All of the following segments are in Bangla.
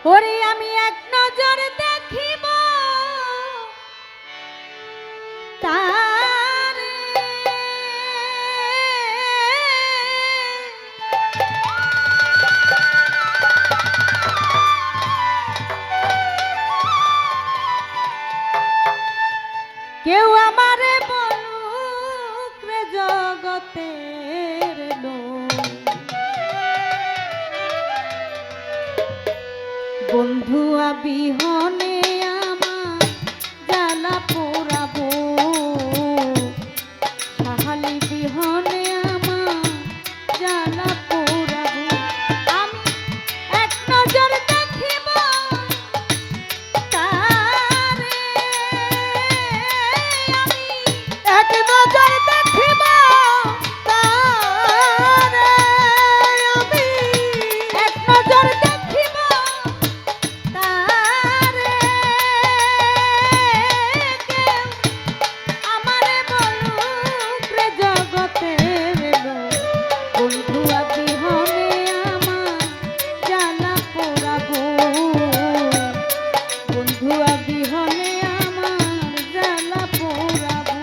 ওরে আমি এক নজর দেখিব তারে, কেউ আমারে বলুক রে জগতের লোক, বন্ধু বিহনে আমার জ্বালা পোড়াবো, সাহালি বিহনে আমার জ্বালা পোড়াবো। আমি এক নজর দেখিব তারে, আমি এক নজর দেখিব তারে, আমি এক নজর দেখিব তারে, কেউ আমারে বলুক রে জগতের লোক, বন্ধু বিহনে আমার জ্বালা পোড়াবো, বন্ধু বিহনে আমার জ্বালা পোড়াবো।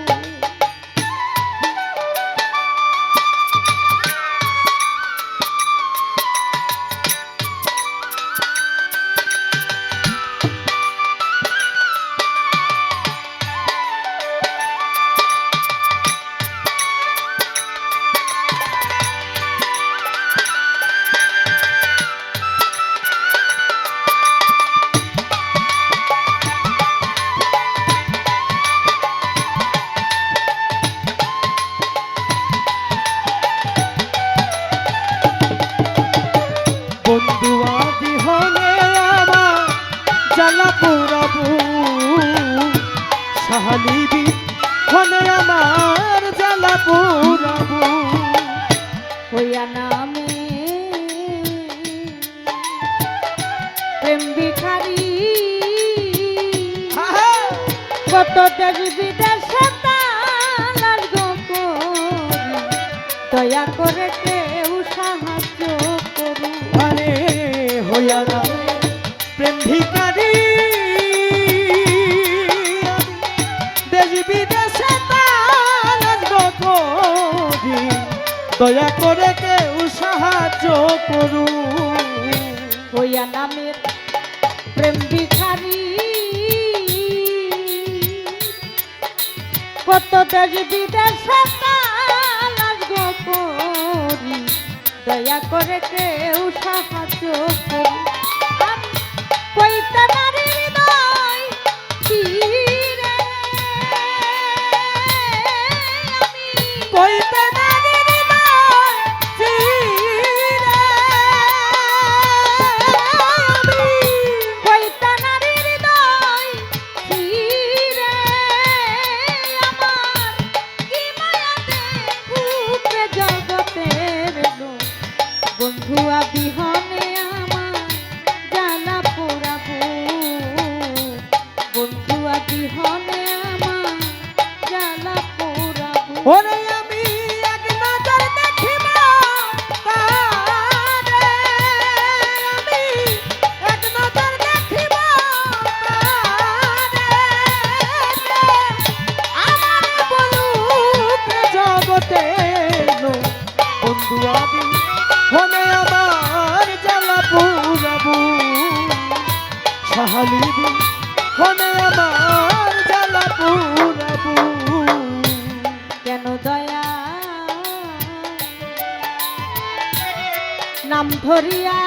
বন্ধু বিহনে আমার জ্বালা পোড়াবো, সাহালি বিহনে আমার জ্বালা পোড়াবো। হইয়া নামে প্রেম ভিখারি, কত দেশ বিদেশে তালাশ গো করি, দয়া করে কেউ সাহায্য করু। আরে হইয়া না প্রেম ভিখারি, দেশ বিদেশে তালাশ করি, দয়া করে কেউ সাহায্য করু। হইয়া নামের প্রেম ভিখারি, কত দেশ বিদেশে তালাশ গো করি, দয়া করে কেউ সাহায্য করু। আমি কইতে পারি হৃদয় চিরে, আমি কইতে পারি হৃদয় চিরে, আমি কইতে নারী হৃদয় চিরে, আমার কি মায়া দেখুক রে জগতের লোক, বন্ধু বিহনে আমার জ্বালা পোড়াবো, বন্ধু বিহনে আমার জ্বালা পোড়াবো। ওরে আমি এক নজর দেখিব তারে, আমি এক নজর দেখিব তারে, আমারে বলুক রে জগতের লোক, বন্ধু হনে আমার জ্বালা পোড়াবো, সাহালি হনে আমার জ্বালা পোড়াবো। কেন দয়া নাম ধরিয়া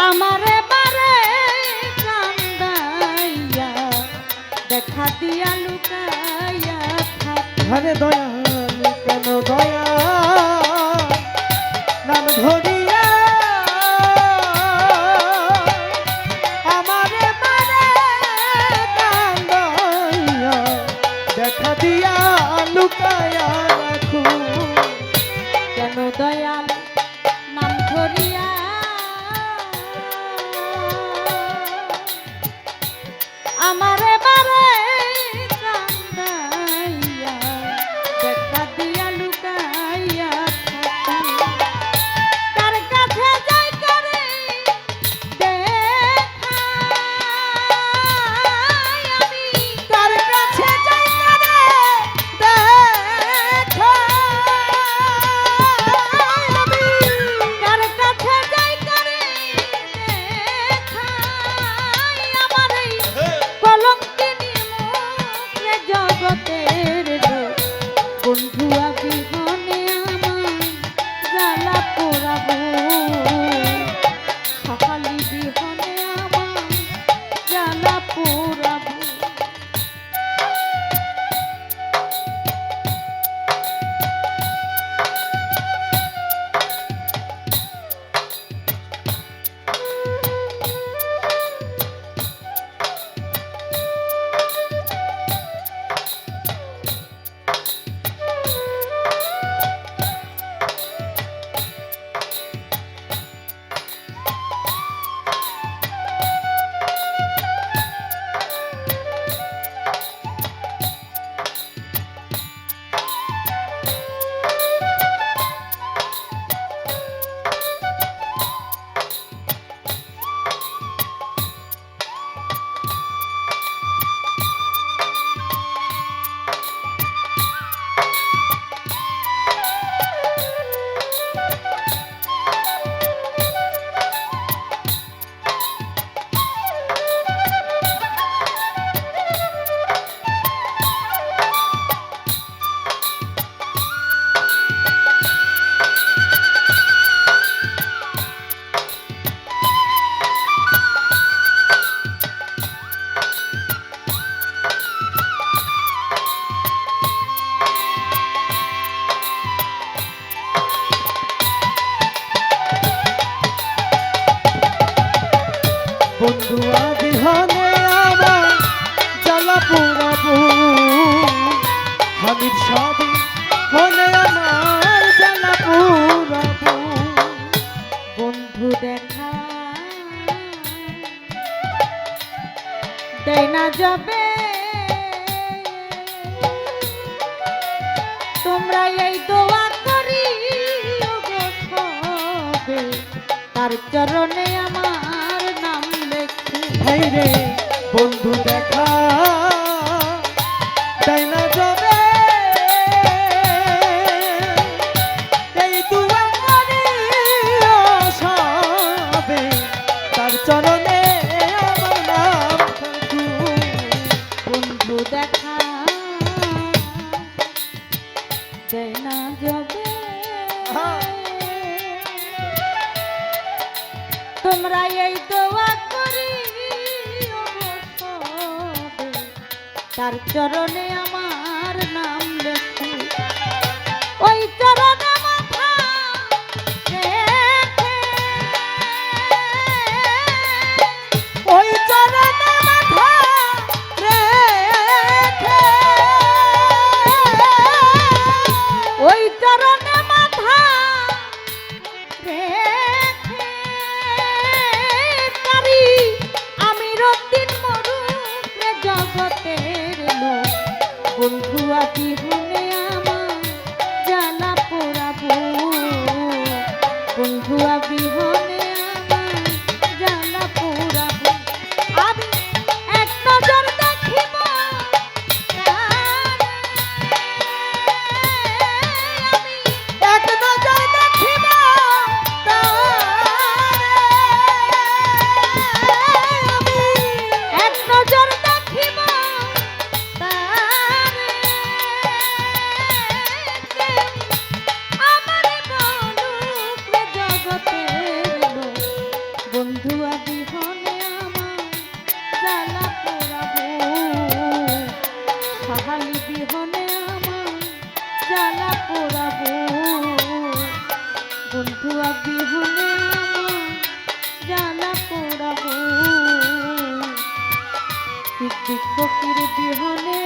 আমারে বারে কান্দাইয়া, দেখা দিয়া লুকাইয়া থাকি। ঘরে দয়াল কেন দয়া নাম ধরিয়া আমারে মারে কান্দাইয়া, দেখা দিয়া লুকায়া রাখু। কেন দয়াল নাম ধরিয়া আমারে বারে কান্দাইয়া, বন্ধুয়া বিহনে আমার জ্বালা পোড়াবো হামিদ সাবি হলে আমার জ্বালা পোড়াবো বন্ধু দেখা দেয় না যাবে তোমরা এই দোয়া করি ওগো সবে, তার চরণে আমার নাম লেখি। হাই রে বন্ধু দেখা তাই না যাবে এই দুয়া করি সবে তার চরণে আমার নাম থাকু বন্ধু দেখা দেয় না যাবে তোমরা এই দোয়া করি ওগো সবে, তার চরণে আমার নাম লেখি। ওই চরণে মাথা রেখে ওই চরণে মাথা রেখে ওই চরণে মাথা রেখে পারি আমি রক্তিম মরুরে জগতের লোক বন্ধু আদি হলে আমার জ্বালা পোড়াবো বন্ধু আদি হলে আমার জ্বালা পোড়াবো আমি এক নজর দেখিব এক নজর দেখিব আমি এক নজর দেখিব তারে আমার বলুক জগতের লোক বন্ধু আদি হলে আমার জ্বালা পোড়াবো সাহালি বিহনে আমার জ্বালা পোড়াবো বন্ধু আদি হলে আমার জ্বালা পোড়াবো সিদ্দিক ফকির বিহনে